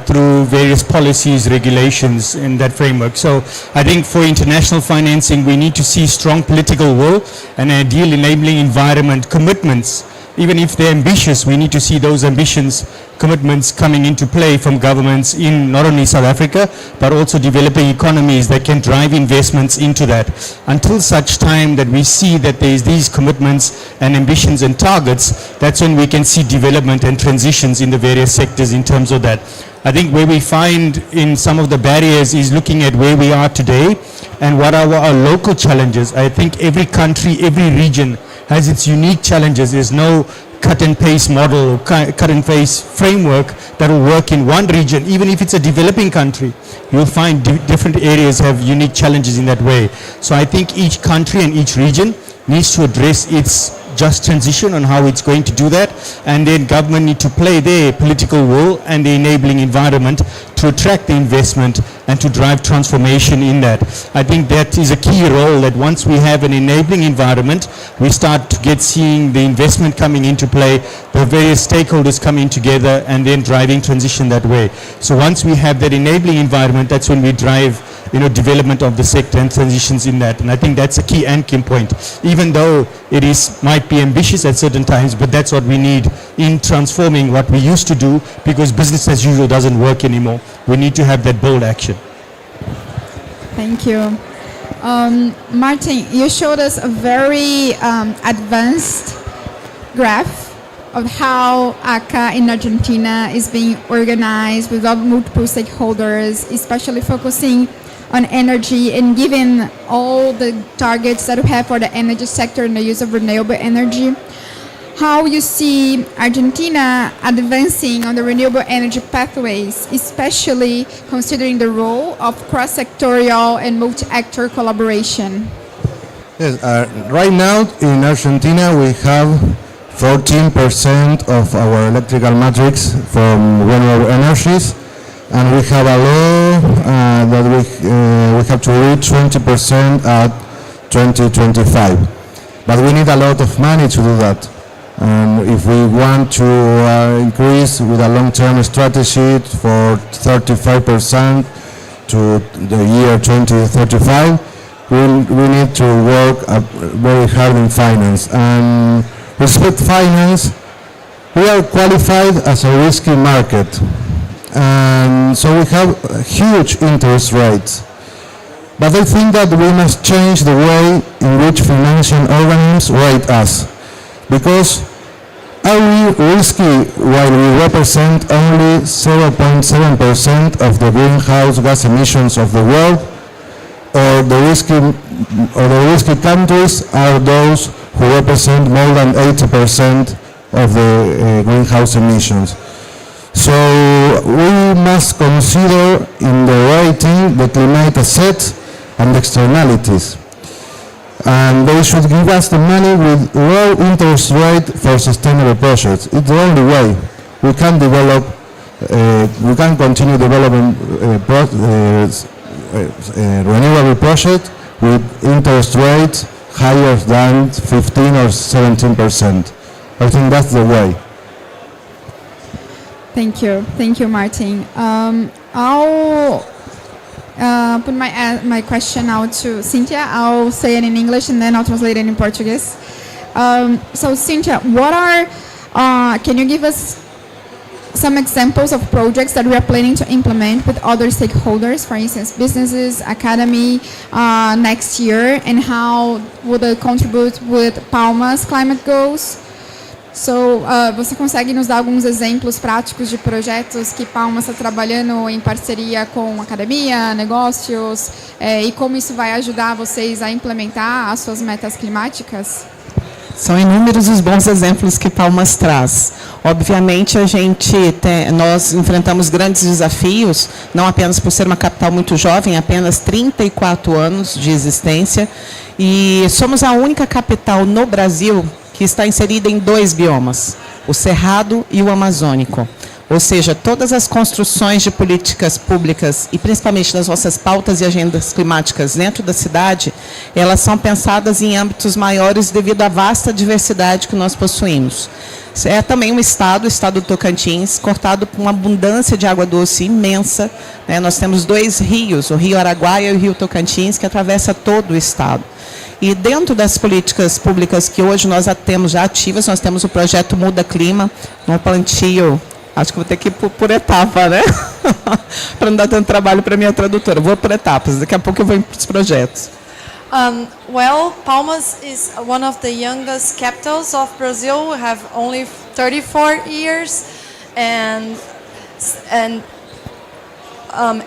through various policies, regulations in that framework. So I think for international financing, we need to see strong political will and ideal enabling environment commitments. Even if they're ambitious, we need to see those ambitions, commitments coming into play from governments in not only South Africa, but also developing economies that can drive investments into that. Until such time that we see that there is these commitments and ambitions and targets, that's when we can see development and transitions in the various sectors in terms of that. I think where we find in some of the barriers is looking at where we are today and what are our local challenges. I think every country, every region has its unique challenges. There's no cut and paste model or cut and paste framework that will work in one region. Even if it's a developing country, you'll find different areas have unique challenges in that way. So I think each country and each region needs to address its just transition on how it's going to do that, and then government need to play their political will and the enabling environment to attract the investment and to drive transformation in that. I think that is a key role, that once we have an enabling environment, we start to seeing the investment coming into play, the various stakeholders coming together and then driving transition that way. So once we have that enabling environment, that's when we drive development of the sector and transitions in that. And I think that's a key anchoring point, even though it might be ambitious at certain times, but that's what we need in transforming what we used to do, because business as usual doesn't work anymore. We need to have that bold action. Thank you. Martin, you showed us a very advanced graph of how ACA in Argentina is being organized with multiple stakeholders, especially focusing on energy and given all the targets that we have for the energy sector and the use of renewable energy. how you see Argentina advancing on the renewable energy pathways, especially considering the role of cross-sectorial and multi-actor collaboration. Yes, right now in Argentina we have 14% of our electrical matrix from renewable energies, and we have a law that we have to reach 20% at 2025. But we need a lot of money to do that. And if we want to increase with a long-term strategy for 35% to the year 2035, we need to work very hard in finance. And respect finance, we are qualified as a risky market. And so we have huge interest rates. But I think that we must change the way in which financial organisms rate us. Because are we risky while we represent only 0.7% of the greenhouse gas emissions of the world? Or the risky countries are those who represent more than 80% of the greenhouse emissions? So we must consider in the rating the climate assets and externalities. And they should give us the money with low interest rate for sustainable projects. It's the only way we can develop, we can continue developing renewable projects with interest rates higher than 15 or 17%. I think that's the way. Thank you, Martin. I'll put my question out to Cynthia. I'll say it in English and then I'll translate it in Portuguese. So Cynthia, can you give us some examples of projects that we are planning to implement with other stakeholders, for instance, businesses, academy, next year, and how would it contribute with Palma's climate goals? So, você consegue nos dar alguns exemplos práticos de projetos que Palma está trabalhando em parceria com academia, negócios, e como isso vai ajudar vocês a implementar as suas metas climáticas? São inúmeros os bons exemplos que Palmas traz. Obviamente, nós enfrentamos grandes desafios, não apenas por ser uma capital muito jovem, apenas 34 anos de existência, e somos a única capital no Brasil que está inserida em 2 biomas, o Cerrado e o Amazônico. Ou seja, todas as construções de políticas públicas e principalmente das nossas pautas e agendas climáticas dentro da cidade, elas são pensadas em âmbitos maiores devido à vasta diversidade que nós possuímos. É também um estado, o estado do Tocantins, cortado por uma abundância de água doce imensa. Nós temos 2 rios, o Rio Araguaia e o Rio Tocantins, que atravessa todo o estado. E dentro das políticas públicas que hoje nós temos já ativas, nós temos o projeto Muda Clima, um plantio, acho que vou ter que ir por etapa, né? Para não dar tanto trabalho para a minha tradutora. Vou por etapas, daqui a pouco eu vou para os projetos. Well, Palmas is one of the youngest capitals of Brazil. We have only 34 years, and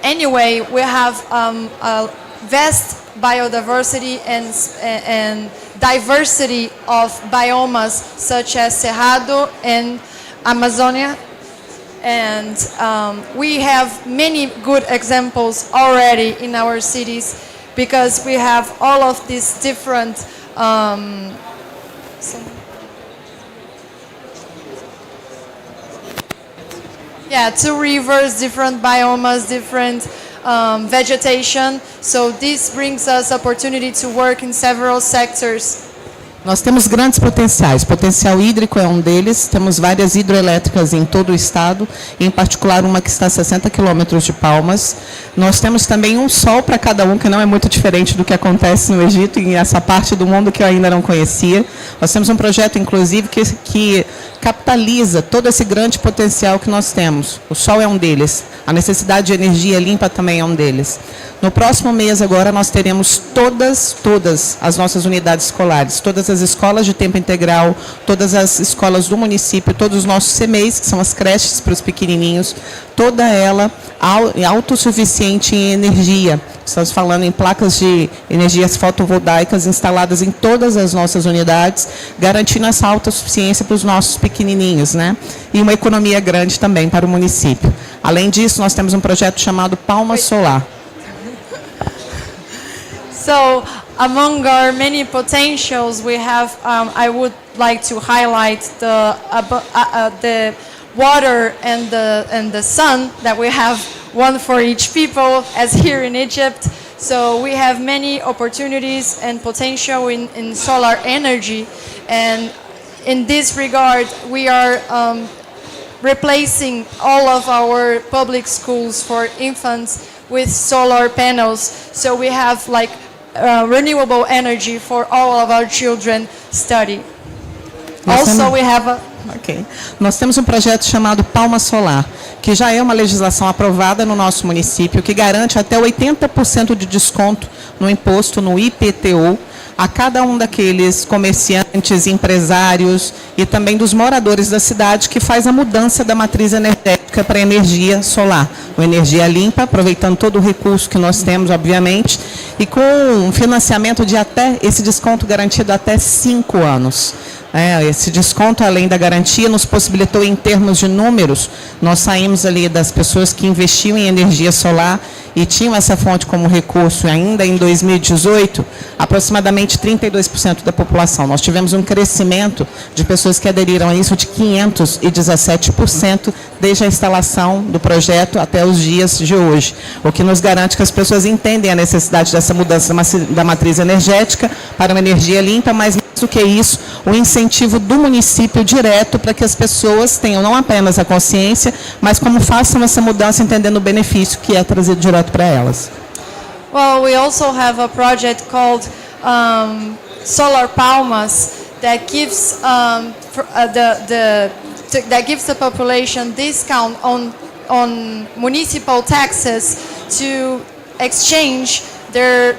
anyway, we have a vast biodiversity and diversity of biomas such as Cerrado and Amazonia, and we have many good examples already in our cities because we have all of these different two rivers, different biomas, different vegetation. So this brings us opportunity to work in several sectors. Nós temos grandes potenciais. Potencial hídrico é um deles. Temos várias hidroelétricas em todo o estado, em particular uma que está a 60 quilômetros de Palmas. Nós temos também um sol para cada um, que não é muito diferente do que acontece no Egito, em essa parte do mundo que eu ainda não conhecia. Nós temos um projeto, inclusive, que capitaliza todo esse grande potencial que nós temos. O sol é um deles. A necessidade de energia limpa também é um deles. No próximo mês, agora, nós teremos todas as nossas unidades escolares, todas as as escolas de tempo integral, todas as escolas do município, todos os nossos CMEs, que são as creches para os pequenininhos, toda ela autossuficiente em energia. Estamos falando em placas de energias fotovoltaicas instaladas em todas as nossas unidades, garantindo essa autossuficiência para os nossos pequenininhos, né? E uma economia grande também para o município. Além disso, nós temos um projeto chamado Palma Solar. So, among our many potentials, we have. I would like to highlight the water and the sun that we have, one for each people, as here in Egypt. So we have many opportunities and potential in solar energy, and in this regard, we are replacing all of our public schools for infants with solar panels. So we have like renewable energy for all of our children study. Also, we have a Ok. Nós temos um projeto chamado Palma Solar, que já é uma legislação aprovada no nosso município, que garante até 80% de desconto no imposto, no IPTU, a cada um daqueles comerciantes, empresários e também dos moradores da cidade que faz a mudança da matriz energética para a energia solar, uma energia limpa, aproveitando todo o recurso que nós temos, obviamente, e com um financiamento de até, esse desconto garantido até 5 anos. Esse desconto, além da garantia, nos possibilitou, em termos de números, nós saímos ali das pessoas que investiam em energia solar e tinham essa fonte como recurso ainda em 2018, aproximadamente 32% da população. Nós tivemos um crescimento de pessoas que aderiram a isso de 517% desde a instalação do projeto até os dias de hoje, o que nos garante que as pessoas entendem a necessidade dessa mudança da matriz energética para uma energia limpa, mas mais do que isso, o incentivo do município direto para que as pessoas tenham não apenas a consciência, mas como façam essa mudança entendendo o benefício que é trazido direto para elas. Well, we also have a project called Solar Palmas that gives that gives the population discount on municipal taxes to exchange their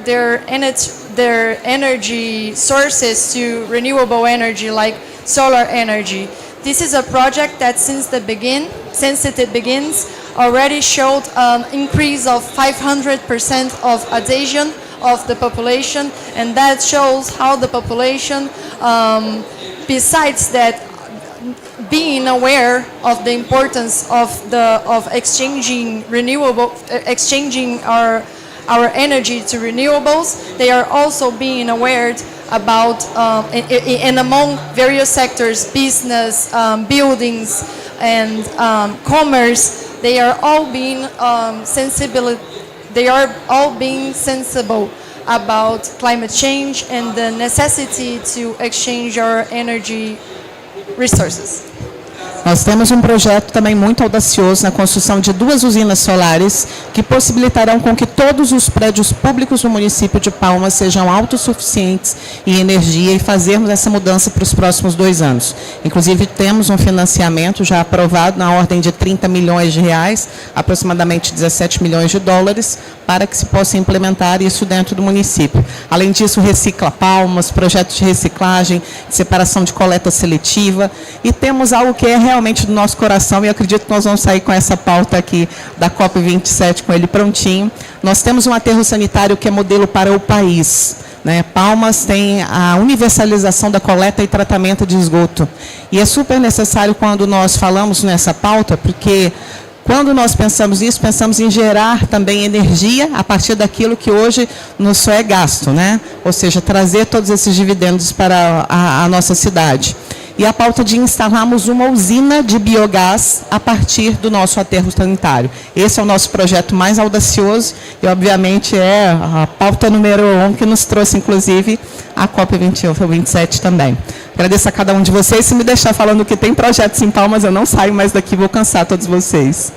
energy sources to renewable energy like solar energy. This is a project that since it begins already showed an increase of 500% of adhesion of the population, and that shows how the population, besides that, being aware of the importance of exchanging our energy to renewables, they are also being aware about, and among various sectors, business, buildings, and commerce, they are all being sensible about climate change and the necessity to exchange our energy resources. Nós temos um projeto também muito audacioso na construção de 2 usinas solares que possibilitarão com que todos os prédios públicos do município de Palmas sejam autossuficientes em energia e fazermos essa mudança para os próximos 2 anos. Inclusive, temos um financiamento já aprovado na ordem de 30 milhões de reais, aproximadamente 17 milhões de dólares, para que se possa implementar isso dentro do município. Além disso, Recicla Palmas, projetos de reciclagem, de separação de coleta seletiva, e temos algo que é realmente do nosso coração, e eu acredito que nós vamos sair com essa pauta aqui da COP27, com ele prontinho. Nós temos um aterro sanitário que é modelo para o país, né? Palmas tem a universalização da coleta e tratamento de esgoto. E é super necessário quando nós falamos nessa pauta, porque quando nós pensamos nisso, pensamos em gerar também energia a partir daquilo que hoje nos só é gasto, né? Ou seja, trazer todos esses dividendos para a nossa cidade. E a pauta de instalarmos uma usina de biogás a partir do nosso aterro sanitário. Esse é o nosso projeto mais audacioso e, obviamente, é a pauta número 1 que nos trouxe, inclusive, a COP27 também. Agradeço a cada um de vocês. Se me deixar falando que tem projetos em Palmas, eu não saio mais daqui, vou cansar todos vocês.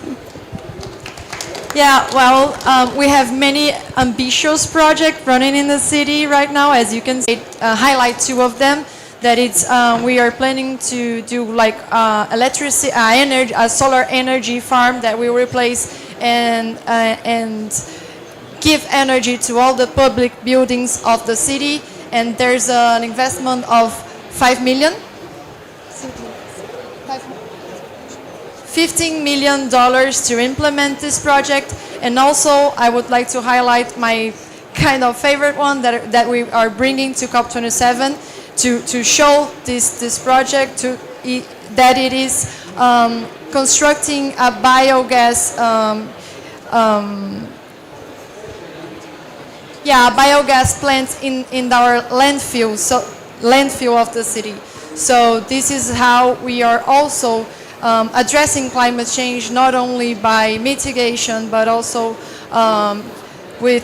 Yeah, well, we have many ambitious projects running in the city right now, as you can see, highlight 2 of them. That it's we are planning to do like electricity, a solar energy farm that will replace and give energy to all the public buildings of the city. and there's an investment of $15 million to implement this project. And also, I would like to highlight my kind of favorite one that we are bringing to COP27 to show this project that it is constructing a biogas biogas plant in our landfill of the city. So this is how we are also addressing climate change, not only by mitigation, but also with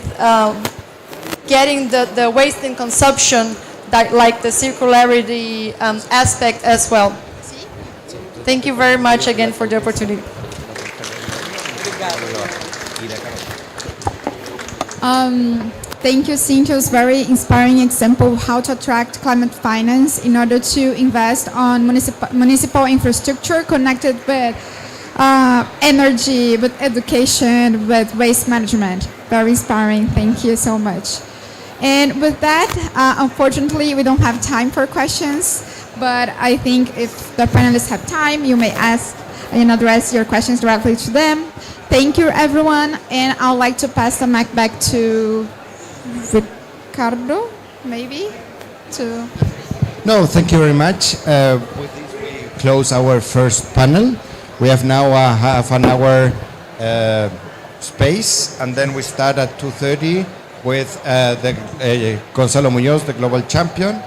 getting the waste and consumption, like the circularity aspect as well. Thank you very much again for the opportunity. Thank you, Cynthia. It was very inspiring example of how to attract climate finance in order to invest on municipal infrastructure connected with energy, with education, with waste management. Very inspiring. Thank you so much. And with that, unfortunately, we don't have time for questions, but I think if the panelists have time, you may ask and address your questions directly to them. Thank you, everyone, and I'd like to pass the mic back to Ricardo, maybe? No, thank you very much. With this, we close our first panel. We have now a half an hour space, and then we start at 2:30 with Gonzalo Muñoz, the global champion,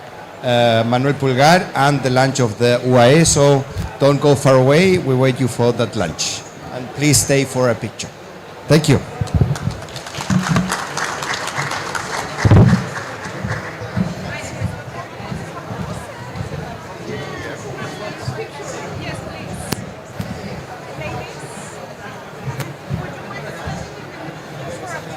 Manuel Pulgar, and the lunch of the UAE. So don't go far away. We wait you for that lunch. And please stay for a picture. Thank you.